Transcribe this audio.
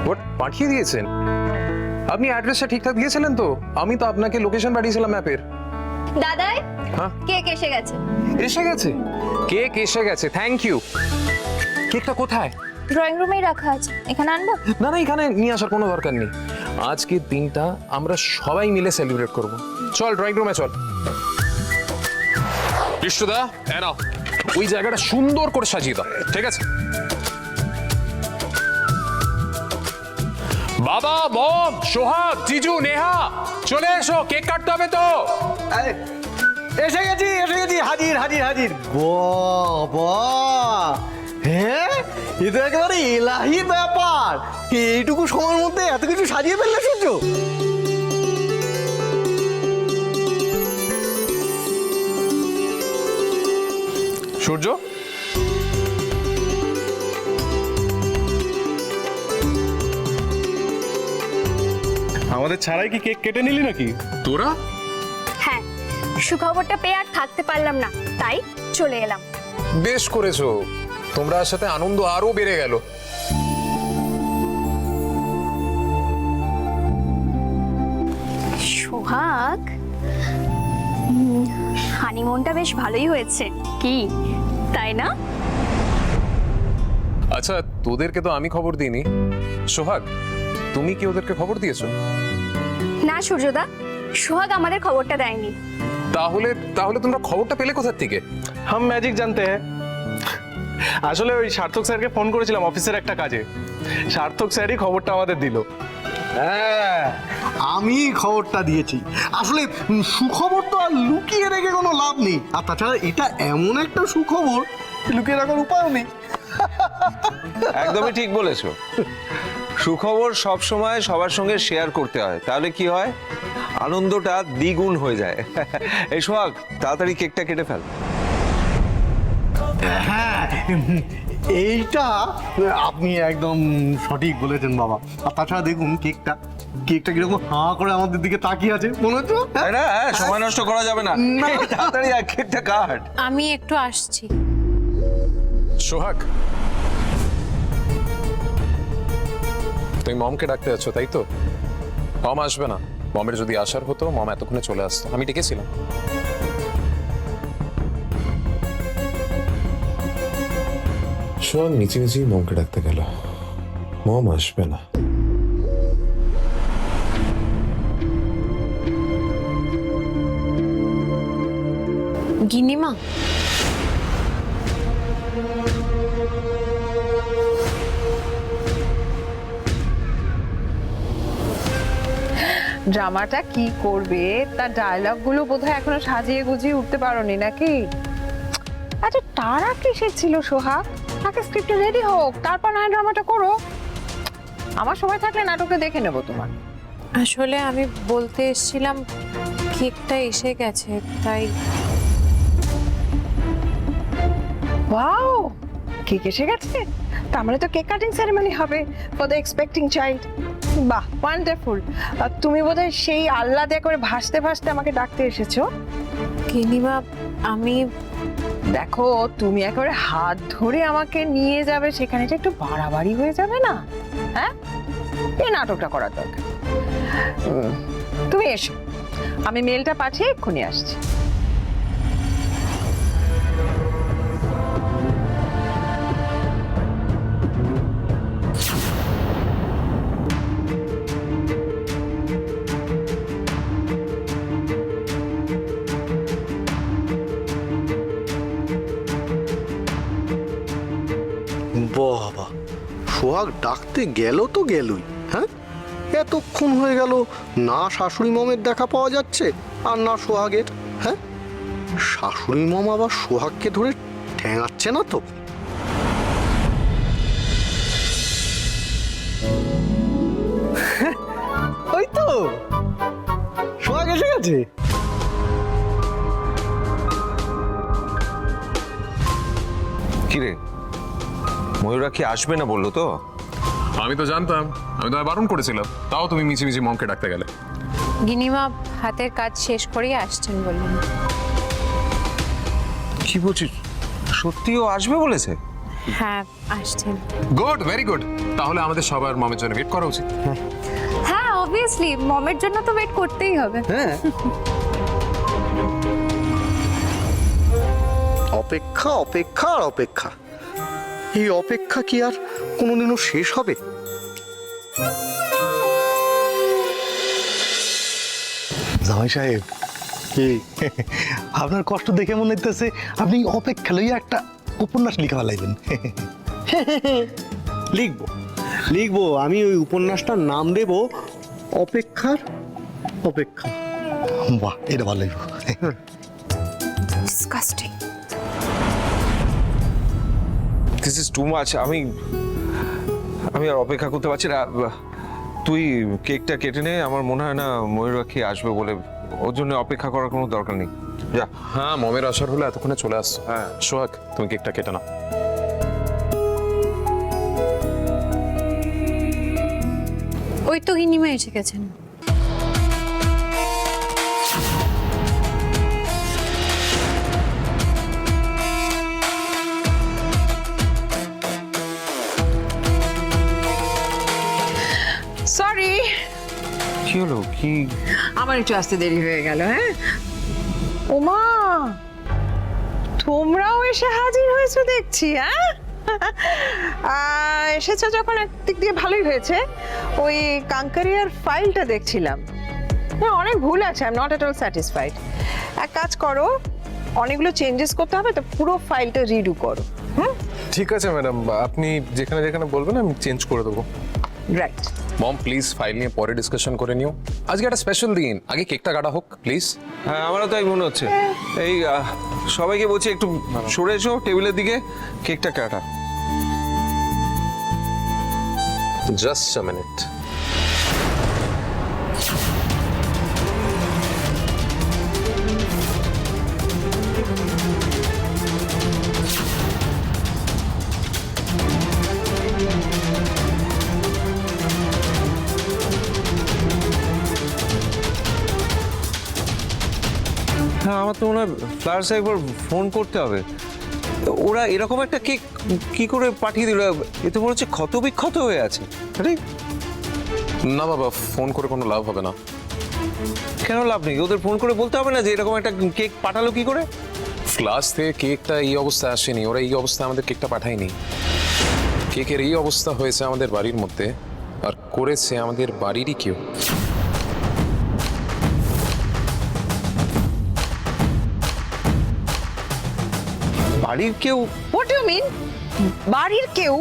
What, পাঠিয়ে দিয়েছেন? আপনি অ্যাড্রেসটা ঠিকঠাক দিয়েছিলেন তো? আমি তো আপনাকে লোকেশন পাঠিয়েছিলাম ম্যাপের। দাদাই, হ্যাঁ, কেক এসে গেছে। এসে গেছে? কেক এসে গেছে, থ্যাংক ইউ। কেকটা কোথায়? ড্রয়িং রুমেই রাখা আছে, এখানে আনবো? না না, এখানে নিয়ে আসার কোনো দরকার নেই। আজকের দিনটা আমরা সবাই মিলে সেলিব্রেট করব। চল ড্রয়িং রুমে চল। বিষ্ণুদা, এনাও ওই জায়গাটা সুন্দর করে সাজিয়ে দাও, ঠিক আছে? বাবা, মম, সোহাগ, জিজু, নেহা, চলে এসো, কেক কাটতে হবে তো। এসে গেছি হাজির হাজির হাজির। বাবা, হ্যাঁ, এ তো একেবারে এলাহি ব্যাপার। এইটুকু সময়ের মধ্যে এত কিছু সাজিয়ে ফেললে সূর্য। সূর্য, আমাদের ছাড়াই কি কেক কেটে নিলি নাকি? তোরা? হ্যাঁ, সুখবরটা পেয়ে আর থাকতে পারলাম না, তাই চলে এলাম। বেশ করেছো, তোমরা সাথে আনন্দ আরো বেড়ে গেল। সোহাগ, হানিমুনটা বেশ ভালোই হয়েছে, কি তাই না? আচ্ছা, তোদেরকে তো আমি খবর দিইনি। সোহাগ, তুমি কি ওদেরকে খবর দিয়েছো? না সূর্যদা, সোহাগ আমাদের খবরটা দেয়নি। তাহলে তাহলে তোমরা খবরটা পেলে কোথা থেকে? হাম ম্যাজিক জানতে হ্যাঁ। আসলে ওই সার্থক স্যারকে ফোন করেছিলাম অফিসের একটা কাজে, সার্থক স্যারই খবরটা আমাদের দিল। হ্যাঁ, আমি খবরটা দিয়েছি। আসলে সুখবর তো আর লুকিয়ে রেখে কোনো লাভ নেই। আর তাছাড়া এটা এমন একটা সুখবর, লুকিয়ে রাখার উপায়ও নেই। একদমই ঠিক বলেছো। সুখবর সব সময় সবার সঙ্গে শেয়ার করতে হয়, তাহলে কি হয়, আনন্দটা দ্বিগুণ হয়ে যায়। এই সোহাগ, তাড়াতাড়ি কেকটা কেটে ফেল। হ্যাঁ, এইটা আপনি একদম সঠিক বলেছেন বাবা। আর তাছাড়া দেখুন কেকটা কেকটা কিরকম হাঁ করে আমাদের দিকে তাকিয়ে আছে, মনে হচ্ছে? তাই না? হ্যাঁ, সময় নষ্ট করা যাবে না, না। এই তাড়াতাড়ি এক কেকটা কাট। আমি একটু আসছি। সোহাগ, তুমি মমকে ডাকতে যাচ্ছ তাই তো? মম আসবে না। মমের যদি আসার হতো, মম এতক্ষণে চলে আসতো, আমি ডেকেছিলাম। সোহাগ নিচে নিচেই মমকে ডাকতে গেল, মম আসবে না। গিন্নিমা, ড্রামাটা কি করবে, তার ডায়লগ গুলো বোধহয় এখনো সাজিয়ে গুজিয়ে উঠতে পারোনি নাকি? আচ্ছা, তারা কিসের ছিল সোহাগ? আগে স্ক্রিপ্টে রেডি হোক, তারপর নয় ড্রামাটা করো। আমার সময় থাকলে নাটকটা দেখে নেবো তোমার। আসলে আমি বলতে এসেছিলাম কেকটা এসে গেছে, তাই। ওয়াও, কেক এসে গেছে, তার মানে তো কেক কাটিং সেরেমনি হবে ফর দ্য এক্সপেক্টিং চাইল্ড। বাহ, ওয়ান্ডারফুল। আর তুমি বোধহয় সেই আহ্লাদে করে ভাসতে ভাসতে আমাকে ডাকতে এসেছো। গিন্নিমা, আমি দেখো, তুমি একেবারে হাত ধরে আমাকে নিয়ে যাবে সেখানে, এটা একটু বাড়াবাড়ি হয়ে যাবে না? হ্যাঁ, এই নাটকটা করার দরকার। তুমি এসো, আমি মেলটা পাঠিয়ে এক্ষুনি আসছি। বাবা, সোহাগ ডাকতে গেল তো গেলই। হ্যাঁ, এতক্ষণ হয়ে গেল, না শাশুড়ি মমের দেখা পাওয়া যাচ্ছে আর না সোহাগের। হ্যাঁ, শাশুড়ি মম আবার সোহাগকে ধরে ঠ্যাঙাচ্ছে না তো? ওই তো সোহাগ এসে গেছে। কিরে, ময়ূরা কি আসবে না বললো তো? আমি তো জানতাম, আমি তো বারণ করেছিলাম, তাও তুমি মিছি মিছি মমকে ডাকতে গেলে। গিন্নিমা হাতের কাজ শেষ করেই আসছেন বললেন। কি বলছিস, সত্যিও আসবে বলেছে? হ্যাঁ আসছেন। Good, very good. তাহলে আমাদের সবার মমের জন্য ওয়েট করা উচিত। হ্যাঁ অবভিয়াসলি মমের জন্য তো ওয়েট করতেই হবে। হ্যাঁ অপেক্ষা অপেক্ষা আর অপেক্ষা, এই অপেক্ষা কি আর কোনোদিনও শেষ হবে? জামাই সাহেব, কি আপনার কষ্ট দেখে মনে হইতেছে আপনি অপেক্ষা লইয়া একটা উপন্যাস লিখা লাগবেন। লিখবো লিখবো, আমি ওই উপন্যাসটার নাম দেব অপেক্ষার অপেক্ষা। বাহ, এটা ভালো লাগবে। Disgusting. This is too much. আমি আর অপেক্ষা করতে পারছি না। তুই কেকটা কেটে নে, আমার মনে হয় না ময়ূরাক্ষী আসবে বলে, ওর জন্য অপেক্ষা করার কোনো দরকার নেই। যা। হ্যাঁ, মমের আসার হলে এতক্ষণে চলে আসছো। হ্যাঁ। সোহাগ, তুমি কেকটা কেটে নাও। ওই তো গিনিমা এসে গেছেন। সরি, কি হলো? কি? আমার একটু আসতে দেরি হয়ে গেল। হ্যাঁ ওমা, তোমরাও এসে হাজির হয়েছো দেখছি। হ্যাঁ এসেছো যখন একদিক দিয়ে ভালোই হয়েছে। ওই কাঙ্কারিয়ার ফাইলটা দেখছিলাম, হ্যাঁ অনেক ভুল আছে, I am not at all satisfied. এক কাজ করো, অনেকগুলো চেঞ্জেস করতে হবে তো, পুরো ফাইলটা রিডু করো। ঠিক আছে ম্যাডাম, আপনি যেখানে যেখানে বলবেন আমি চেঞ্জ করে দেবো। রাইট। মম প্লিজ ফাইল নিয়ে পরে ডিসকাশন করে নিও। আজকে একটা স্পেশাল দিন, আগে কেকটা কাটা হোক প্লিজ। হ্যাঁ, আমারও তাই মনে হচ্ছে। এই সবাইকে বলছি একটু সরে এসো টেবিলের দিকে, কেকটা কাটা। Just a minute. হ্যাঁ, আমার তো মনে হয় ফ্লাওয়ার্সে একবার ফোন করতে হবে। ওরা এরকম একটা কেক কি করে পাঠিয়ে দিল? এ তো মনে হচ্ছে ক্ষত বিক্ষত হয়ে আছে। আরে না বাবা, ফোন করে কোনো লাভ হবে না। কেন লাভ নেই? ওদের ফোন করে বলতে হবে না যে এরকম একটা কেক পাঠালো কি করে? ক্লাস থেকে কেকটা এই অবস্থায় আসেনি, ওরা এই অবস্থায় আমাদের কেকটা পাঠায়নি। কেকের এই অবস্থা হয়েছে আমাদের বাড়ির মধ্যে, আর করেছে আমাদের বাড়িরই কেউ। বাড়ির কেউ? What you mean? বাড়ির কেউ?